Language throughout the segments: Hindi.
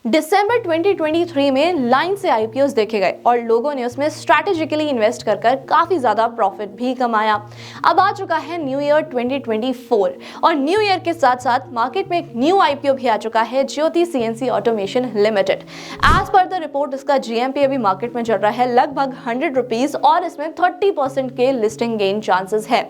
दिसंबर 2023 में लाइन से आईपीओस देखे गए और लोगों ने उसमें स्ट्रैटेजिकली इन्वेस्ट कर काफी ज्यादा प्रॉफिट भी कमाया। अब आ चुका है न्यू ईयर 2024 और न्यू ईयर के साथ साथ मार्केट में एक न्यू आईपीओ भी आ चुका है, Jyoti CNC automation limited. As per the report इसका जीएमपी अभी मार्केट में चल रहा है लगभग ₹100 और इसमें 30% के लिस्टिंग गेन चांसेस है।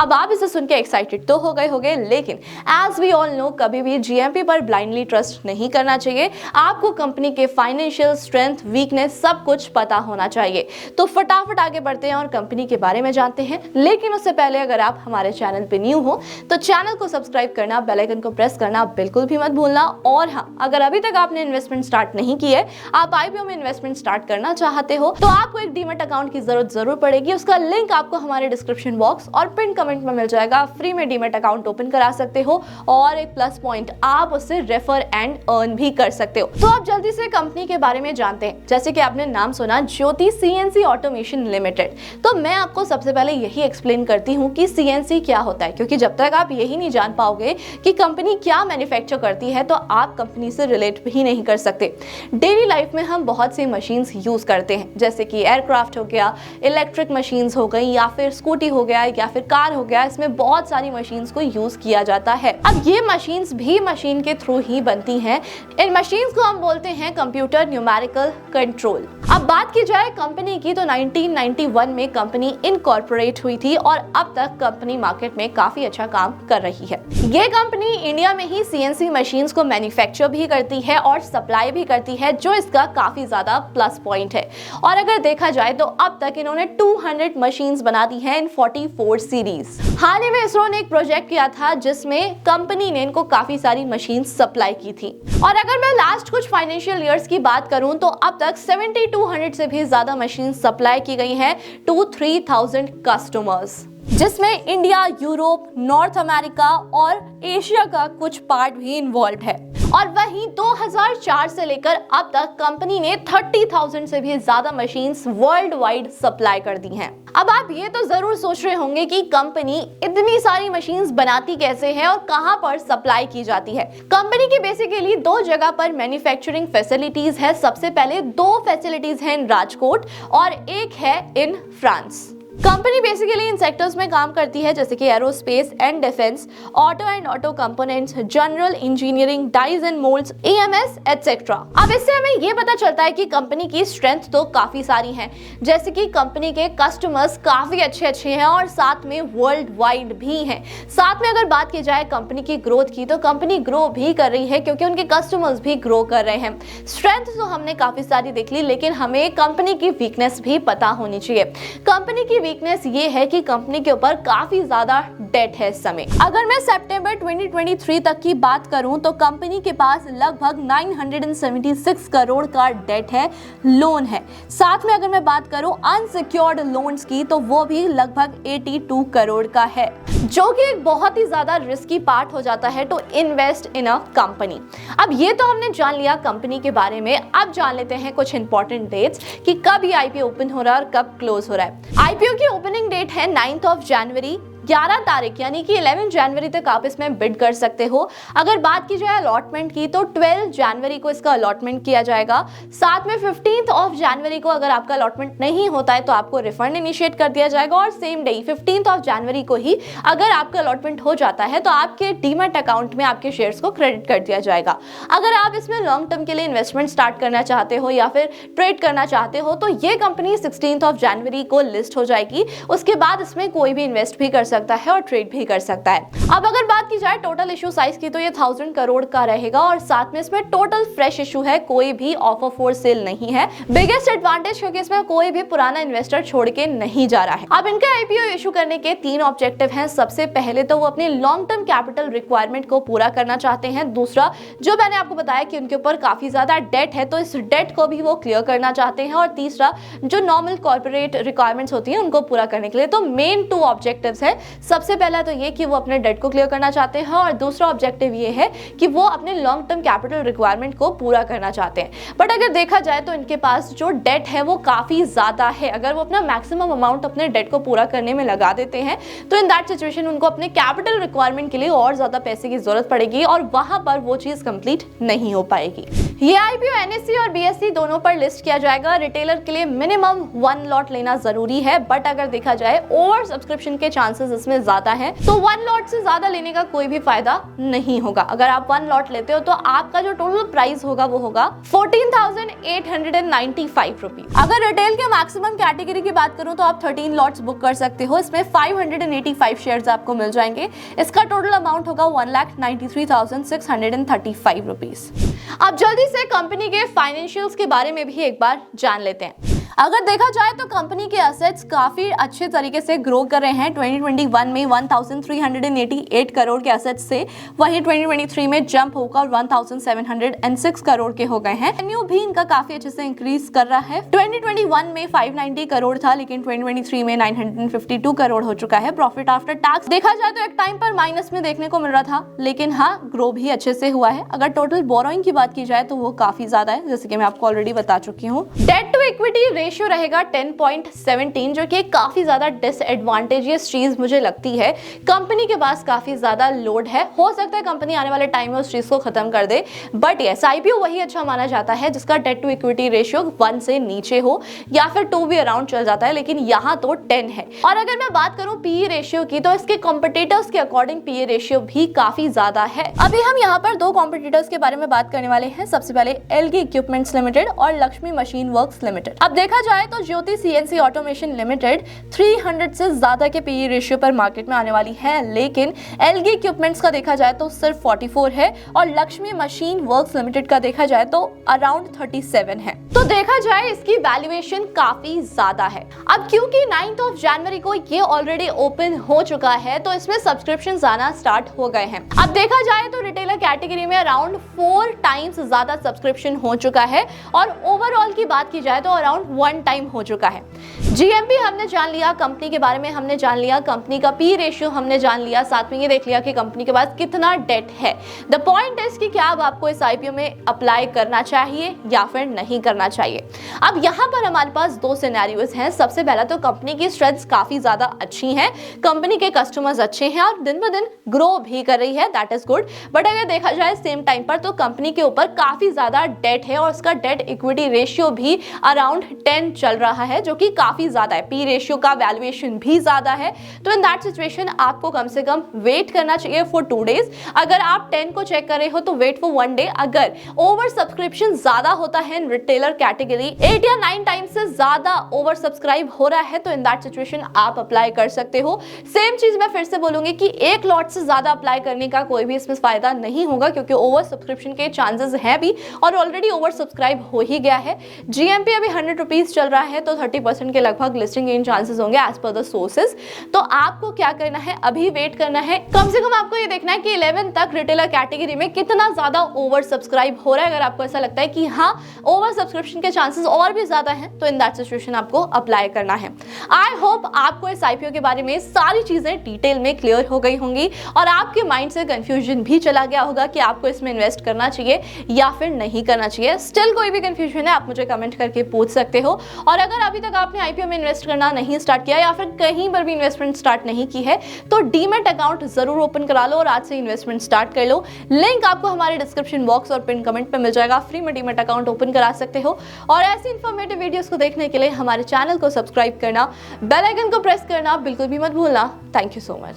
अब आप इसे सुन के एक्साइटेड तो हो गए लेकिन एज वी ऑल नो कभी भी जीएमपी पर ब्लाइंडली ट्रस्ट नहीं करना चाहिए। आपको कंपनी के फाइनेंशियल स्ट्रेंथ, वीकनेस सब कुछ पता होना चाहिए। तो फटाफट आगे बढ़ते हैं और कंपनी के बारे में जानते हैं। लेकिन उससे पहले अगर आप हमारे चैनल पे न्यू हो तो चैनल को सब्सक्राइब करना, बेल आइकन को प्रेस करना बिल्कुल भी मत भूलना। और हाँ, अगर अभी तक आपने इन्वेस्टमेंट स्टार्ट नहीं की है, आप आईपीओ में इन्वेस्टमेंट स्टार्ट करना चाहते हो तो आपको एक डीमैट अकाउंट की जरूरत जरूर पड़ेगी। उसका लिंक आपको हमारे डिस्क्रिप्शन बॉक्स और पिन कमेंट में मिल जाएगा। फ्री में डीमैट अकाउंट ओपन करा सकते हो और एक प्लस पॉइंट, आप उससे रेफर एंड अर्न भी कर सकते हो। तो अब जल्दी से कंपनी के बारे में जानते हैं। जैसे कि आपने नाम सुना, ज्योति सीएनसी ऑटोमेशन लिमिटेड। तो मैं आपको सबसे पहले यही एक्सप्लेन करती हूँ कि सीएनसी क्या होता है, क्योंकि जब तक आप यही नहीं जान पाओगे कि कंपनी क्या मैन्युफैक्चर करती है तो आप कंपनी से रिलेट भी नहीं कर सकते। डेली लाइफ में हम बहुत सी मशीन्स यूज करते हैं, जैसे कि एयरक्राफ्ट हो गया, इलेक्ट्रिक मशीन्स हो गई, या फिर स्कूटी हो गया, या फिर कार हो गया। इसमें बहुत सारी मशीन्स को यूज किया जाता है। अब ये मशीन्स भी मशीन के थ्रू ही बनती हैं। इन मशीन्स को हम बोलते हैं कंप्यूटर न्यूमेरिकल कंट्रोल। अब बात की जाए कंपनी की तो 1991 में कंपनी इनकॉर्पोरेट हुई थी और अब तक कंपनी मार्केट में काफी अच्छा काम कर रही है। ये कंपनी इंडिया में ही सीएनसी मशीन्स को मैन्युफैक्चर भी करती है और सप्लाई भी करती है, जो इसका काफी ज्यादा प्लस पॉइंट है। और अगर देखा जाए तो अब तक इन्होंने 200 मशीन्स बना दी हैं इन 44 सीरीज। हाल ही में इसरो ने एक प्रोजेक्ट किया था जिसमें कंपनी ने इनको काफी सारी मशीन्स सप्लाई की थी। और अगर मैं लास्ट कुछ फाइनेंशियल ईयर्स की बात करूं तो अब तक 7200 से भी ज्यादा मशीन सप्लाई की गई हैं टू 3000 कस्टमर्स, जिसमें इंडिया, यूरोप, नॉर्थ अमेरिका और एशिया का कुछ पार्ट भी इन्वॉल्व है। और वहीं 2004 से लेकर अब तक कंपनी ने 30,000 से भी ज्यादा मशीन्स वर्ल्ड वाइड सप्लाई कर दी हैं। अब आप ये तो जरूर सोच रहे होंगे कि कंपनी इतनी सारी मशीन्स बनाती कैसे है और कहां पर सप्लाई की जाती है। कंपनी की बेसिकली 2 जगह पर मैन्युफैक्चरिंग फैसिलिटीज है। सबसे पहले 2 फैसिलिटीज हैं इन राजकोट और एक है in France. Company basically in sectors में काम करती है, जैसे कि aerospace and defence, auto and auto components, general engineering, dies and moulds, EMS etcetera. अब इससे हमें ये पता चलता है कि कंपनी की स्ट्रेंथ तो काफी सारी हैं, जैसे कि कंपनी के कस्टमर्स काफी अच्छे हैं और साथ में वर्ल्ड वाइड भी हैं। साथ में अगर बात की जाए कंपनी की ग्रोथ की तो कंपनी ग्रो भी कर रही है, क्योंकि उनके कस्टमर्स भी ग्रो कर रहे हैं। स्ट्रेंथ तो हमने काफी सारी देख ली, लेकिन हमें कंपनी की वीकनेस भी पता होनी चाहिए। कंपनी की वीकनेस ये है कि कंपनी के ऊपर काफी ज्यादा डेट है इस समय। अगर मैं सितंबर 2023 तक की बात करूं तो कंपनी के पास लगभग 976 करोड़ का डेट है, लोन है। साथ में अगर मैं बात करूं अनसिक्योर्ड लोन्स की तो वो भी लगभग 82 करोड़ का है, जो कि एक बहुत ही ज्यादा रिस्की पार्ट हो जाता है to invest in a company. अब ये तो हमने जान लिया कंपनी के बारे में। अब जान लेते हैं कुछ इंपॉर्टेंट डेट्स कि कब ये आईपीओ ओपन हो रहा है और कब क्लोज हो रहा है। आईपीओ की ओपनिंग डेट है 9 जनवरी। 11 तारीख यानी कि 11 जनवरी तक आप इसमें बिड कर सकते हो। अगर बात की जाए अलॉटमेंट की तो 12 जनवरी को इसका अलॉटमेंट किया जाएगा। साथ में 15 जनवरी को अगर आपका अलॉटमेंट नहीं होता है तो आपको रिफंड इनिशिएट कर दिया जाएगा। और सेम डे 15 जनवरी को ही अगर आपका अलॉटमेंट हो जाता है तो आपके डीमैट अकाउंट में आपके शेयर्स को क्रेडिट कर दिया जाएगा। अगर आप इसमें लॉन्ग टर्म के लिए इन्वेस्टमेंट स्टार्ट करना चाहते हो या फिर ट्रेड करना चाहते हो तो ये कंपनी 16 जनवरी को लिस्ट हो जाएगी। उसके बाद इसमें कोई भी इन्वेस्ट भी कर सकता है और ट्रेड भी कर सकता है। अब अगर बात की जाए टोटल इशू साइज की तो ये 1000 करोड़ का रहेगा और साथ में इसमें टोटल फ्रेश इशू है, कोई भी ऑफर फॉर सेल नहीं है। बिगेस्ट एडवांटेज क्योंकि इसमें कोई भी पुराना इन्वेस्टर छोड़ के नहीं जा रहा है। अब इनका आईपीओ इशू करने के 3 ऑब्जेक्टिव हैं। सबसे पहले तो वो अपनी लॉन्ग टर्म कैपिटल रिक्वायरमेंट को पूरा करना चाहते हैं। दूसरा, जो मैंने आपको बताया कि उनके ऊपर काफी ज्यादा डेट है तो इस डेट को भी वो क्लियर करना चाहते हैं। और तीसरा, जो नॉर्मल कॉर्पोरेट रिक्वायरमेंट्स होती है उनको पूरा करने के लिए। तो मेन 2 ऑब्जेक्टिव्स है सबसे पहला तो ये कि वो अपने डेट को क्लियर करना चाहते हैं और दूसरा ऑब्जेक्टिव ये है कि वो अपने लॉन्ग टर्म कैपिटल रिक्वायरमेंट को पूरा करना चाहते हैं। बट अगर देखा जाए तो इनके पास जो डेट है वो काफी ज्यादा है। अगर वो अपना मैक्सिमम अमाउंट अपने डेट को पूरा करने में लगा देते हैं तो इन दैट सिचुएशन उनको अपने कैपिटल रिक्वायरमेंट के लिए और ज्यादा पैसे की जरूरत पड़ेगी और वहां पर वो चीज कंप्लीट नहीं हो पाएगी। ये आईपीओ एनएससी और बीएससी दोनों पर लिस्ट किया जाएगा। रिटेलर के लिए मिनिमम 1 लॉट लेना जरूरी है, बट अगर देखा जाए ओवर सब्सक्रिप्शन के चांसेस इसमें ज्यादा हैं, तो 1 लॉट से ज्यादा लेने का कोई भी फायदा नहीं होगा। अगर आप 1 लॉट लेते हो तो आपका जो टोटल प्राइस होगा वो होगा 14,895 रुपीज। अगर रिटेल के मैक्सिमम कैटेगरी की बात करूं तो आप 13 लॉट्स बुक कर सकते हो। इसमें 585 शेयर्स आपको मिल जाएंगे। इसका टोटल अमाउंट होगा 1,93,635 रुपीज। अब जल्दी से कंपनी के फाइनेंशियल्स के बारे में भी एक बार जान लेते हैं। अगर देखा जाए तो कंपनी के एसेट्स काफी अच्छे तरीके से ग्रो कर रहे हैं। 2021 में 1,388 करोड़ के एसेट्स से वहीं 2023 में जंप होकर 1,706 करोड़ के हो गए हैं। रेवेन्यू भी इनका काफी अच्छे से इंक्रीज कर रहा है। 2021 में 590 करोड़ था, लेकिन 2023 में 952 करोड़ हो चुका है। प्रॉफिट आफ्टर टैक्स देखा जाए तो एक टाइम पर माइनस में देखने को मिल रहा था, लेकिन हाँ, ग्रो भी अच्छे से हुआ है। अगर टोटल बोरोइंग की बात की जाए तो वो काफी ज्यादा है, जैसे कि मैं आपको ऑलरेडी बता चुकी हूँ। डेट टू इक्विटी रेशियो रहेगा 10.17, जो कि काफी ज्यादा डिसएडवांटेजियस चीज मुझे लगती है। कंपनी के पास काफी ज्यादा लोड है। हो सकता है कंपनी आने वाले टाइम में उस चीज को खत्म कर दे, बट यस, आईपीओ वही अच्छा माना जाता है जिसका डेट टू इक्विटी रेशियो 1 से नीचे हो या फिर 2 भी अराउंड चल जाता है, लेकिन यहाँ तो 10 है। और अगर मैं बात करूं पीई रेशियो की तो इसके कॉम्पिटिटर्स के अकॉर्डिंग पीई रेशियो भी काफी ज्यादा है। अभी हम यहाँ पर 2 कॉम्पिटिटर्स के बारे में बात करने वाले हैं। सबसे पहले एलगी इक्विपमेंट्स लिमिटेड और लक्ष्मी मशीन वर्क्स लिमिटेड। अब देखा जाए तो ज्योति सीएनसी ऑटोमेशन लिमिटेड 300 से ज्यादा के पीई रेशियो पर मार्केट में आने वाली है, लेकिन एलगी इक्विपमेंट्स का देखा जाए तो सिर्फ 44 है और लक्ष्मी मशीन वर्क्स लिमिटेड का देखा जाए तो अराउंड 37 है। तो देखा जाए इसकी वैल्यूएशन काफी ज्यादा है। अब क्योंकि 9 जनवरी को ये ऑलरेडी ओपन हो चुका है तो इसमें सब्सक्रिप्शन आना स्टार्ट हो गए हैं। अब देखा जाए तो रिटेलर कैटेगरी में अराउंड 4 टाइम्स ज्यादा सब्सक्रिप्शन हो चुका है और ओवरऑल की बात की जाए तो अराउंड 1 टाइम हो चुका है। जीएमपी हमने जान लिया, कंपनी के बारे में हमने जान लिया, कंपनी का पी रेशियो हमने जान लिया, साथ में ये देख लिया कि कंपनी के पास कितना डेट है। द पॉइंट इज कि क्या अब आपको इस आईपीओ में अप्लाई करना चाहिए या फिर नहीं करना चाहिए। अब यहाँ पर हमारे पास 2 सिनेरियोज हैं। सबसे पहला तो कंपनी की स्ट्रेंथ्स काफी ज्यादा अच्छी हैं, कंपनी के कस्टमर्स अच्छे हैं और दिन ब दिन ग्रो भी कर रही है, दैट इज गुड। बट अगर देखा जाए सेम टाइम पर तो कंपनी के ऊपर काफी ज्यादा डेट है और उसका डेट इक्विटी रेशियो भी अराउंड 10 चल रहा है, जो कि काफी ज्यादा है। पी रेशियो का वैल्यूएशन भी ज्यादा है। तो इन दैट सिचुएशन आपको कम से कम वेट करना चाहिए फॉर 2 डेज। अगर आप 10 को चेक कर रहे हो तो वेट फॉर 1 डे। अगर ओवर सब्सक्रिप्शन ज्यादा होता है इन रिटेलर कैटेगरी, 8 या 9 टाइम्स से ज्यादा ओवर सब्सक्राइब हो रहा है, तो इन दैट सिचुएशन आप अप्लाई कर सकते हो। सेम चीज मैं फिर से बोलूंगी कि 1 लॉट से ज्यादा अप्लाई करने का कोई भी इसमें फायदा नहीं होगा, क्योंकि ओवर सब्सक्रिप्शन के चांसेस हैं भी और ऑलरेडी ओवर सब्सक्राइब हो ही गया है। जीएमपी अभी 100 रुपीज चल रहा है, तो 30% के लगभग लिस्टिंग गेन चांसेस होंगे एज पर द सोर्सेज। तो आपको क्या करना है, अभी वेट करना है। कम से कम आपको ये देखना है कि 11 तक रिटेलर कैटेगरी में कितना ज्यादा ओवर सब्सक्राइब हो रहा है। अगर आपको ऐसा लगता है कि हाँ ओवर सब्सक्रिप्शन के चांसेस और भी ज्यादा हैं, तो इन दैट सिचुएशन आपको अप्लाई करना है। आई होप आपको इस आईपीओ के बारे में सारी चीजें डिटेल में क्लियर हो गई होंगी और आपके माइंड से कंफ्यूजन भी चला गया होगा कि आपको इसमें इन्वेस्ट करना चाहिए या फिर नहीं करना चाहिए। स्टिल कोई भी कंफ्यूजन है आप मुझे कमेंट करके पूछ सकते हो। और अगर अभी तक आपने आईपीओ में इन्वेस्ट करना नहीं स्टार्ट किया या फिर कहीं पर भी इन्वेस्टमेंट स्टार्ट नहीं की है, तो डीमैट अकाउंट जरूर ओपन करा लो और आज से इन्वेस्टमेंट स्टार्ट कर लो। लिंक आपको हमारे डिस्क्रिप्शन बॉक्स और पिन कमेंट पे मिल जाएगा। फ्री में डीमैट अकाउंट ओपन करा सकते हो और ऐसी इंफॉर्मेटिव वीडियोस को देखने के लिए हमारे चैनल को सब्सक्राइब करना, बेल आइकन को प्रेस करना बिल्कुल भी मत भूलना। Thank you so much.